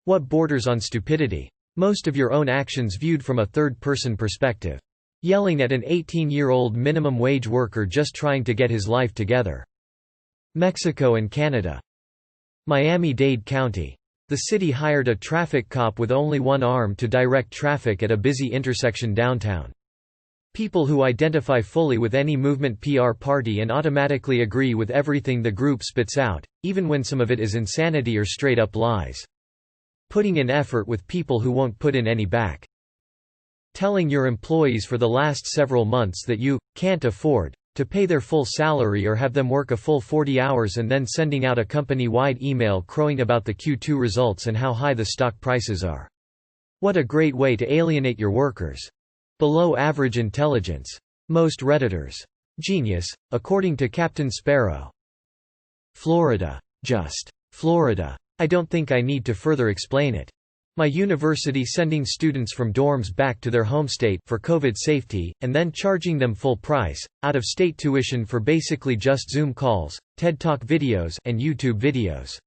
What borders on stupidity? Most of your own actions viewed from a third-person perspective. Yelling at an 18-year-old minimum wage worker just trying to get his life together. Mexico and Canada. Miami-Dade County. The city hired a traffic cop with only one arm to direct traffic at a busy intersection downtown. People who identify fully with any movement PR party and automatically agree with everything the group spits out, even when some of it is insanity or straight-up lies. Putting in effort with people who won't put in any back. Telling your employees for the last several months that you can't afford to pay their full salary or have them work a full 40 hours and then sending out a company-wide email crowing about the Q2 results and how high the stock prices are. What a great way to alienate your workers. Below average intelligence. Most Redditors. Genius, according to Captain Sparrow. Florida. Just Florida. I don't think I need to further explain it. My university sending students from dorms back to their home state for COVID safety, and then charging them full price, out-of-state tuition for basically just Zoom calls, TED Talk videos, and YouTube videos.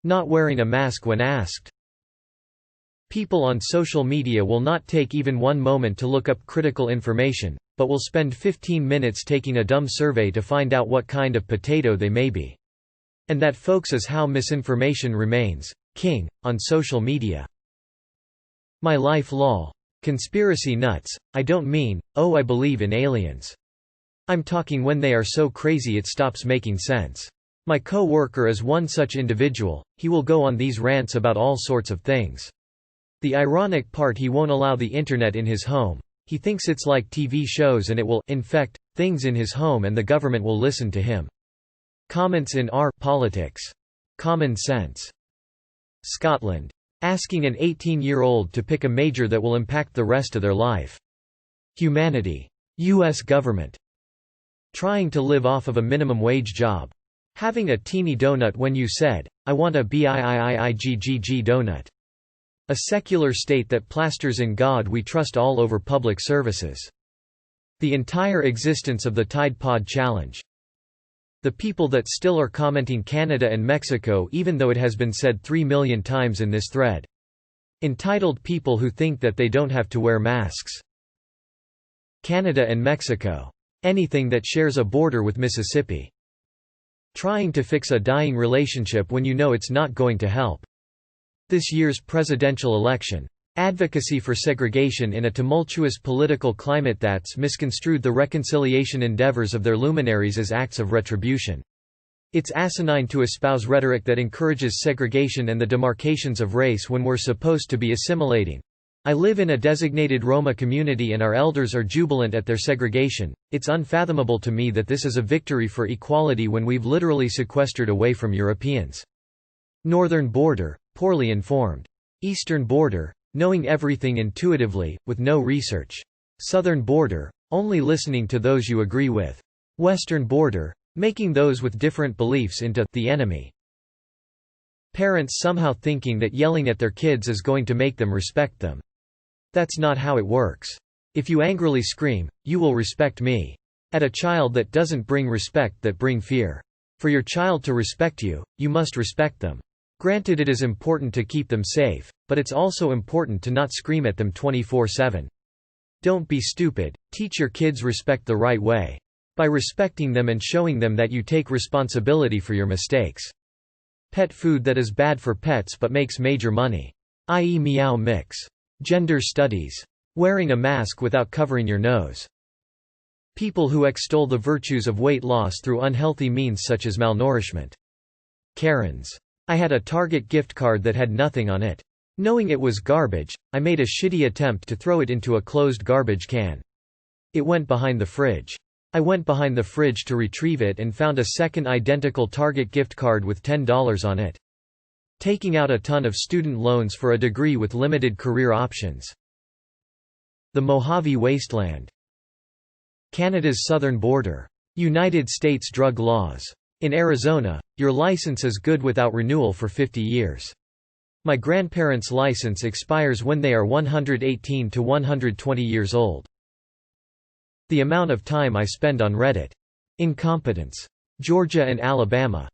Not wearing a mask when asked. People on social media will not take even one moment to look up critical information, but will spend 15 minutes taking a dumb survey to find out what kind of potato they may be. And that, folks, is how misinformation remains king on social media. My life lol. Conspiracy nuts. I don't mean, oh, I believe in aliens. I'm talking when they are so crazy it stops making sense. My co-worker is one such individual. He will go on these rants about all sorts of things. The ironic part, he won't allow the internet in his home. He thinks it's like TV shows and it will infect things in his home and the government will listen to him. Comments in R politics. Common sense. Scotland. Asking an 18-year-old to pick a major that will impact the rest of their life. Humanity. U.S. government. Trying to live off of a minimum wage job. Having a teeny donut when you said, I want a BIIIIGGG donut. A secular state that plasters "In God We Trust" all over public services. The entire existence of the Tide Pod Challenge. The people that still are commenting Canada and Mexico even though it has been said 3 million times in this thread. Entitled people who think that they don't have to wear masks. Canada and Mexico. Anything that shares a border with Mississippi. Trying to fix a dying relationship when you know it's not going to help. This year's presidential election. Advocacy for segregation in a tumultuous political climate that's misconstrued the reconciliation endeavors of their luminaries as acts of retribution. It's asinine to espouse rhetoric that encourages segregation and the demarcations of race when we're supposed to be assimilating. I live in a designated Roma community and our elders are jubilant at their segregation. It's unfathomable to me that this is a victory for equality when we've literally sequestered away from Europeans. Northern border, poorly informed. Eastern border, knowing everything intuitively, with no research. Southern border, only listening to those you agree with. Western border, making those with different beliefs into the enemy. Parents somehow thinking that yelling at their kids is going to make them respect them. That's not how it works. If you angrily scream, you will respect me. At a child that doesn't bring respect, that bring fear. For your child to respect you, you must respect them. Granted, it is important to keep them safe, but it's also important to not scream at them 24/7. Don't be stupid, teach your kids respect the right way. By respecting them and showing them that you take responsibility for your mistakes. Pet food that is bad for pets but makes major money. I.e. Meow Mix. Gender studies. Wearing a mask without covering your nose. People who extol the virtues of weight loss through unhealthy means such as malnourishment. Karens. I had a Target gift card that had nothing on it. Knowing it was garbage, I made a shitty attempt to throw it into a closed garbage can. It went behind the fridge. I went behind the fridge to retrieve it and found a second identical Target gift card with $10 on it. Taking out a ton of student loans for a degree with limited career options. The Mojave Wasteland. Canada's southern border. United States drug laws. In Arizona, your license is good without renewal for 50 years. My grandparents' license expires when they are 118 to 120 years old. The amount of time I spend on Reddit. Incompetence. Georgia and Alabama.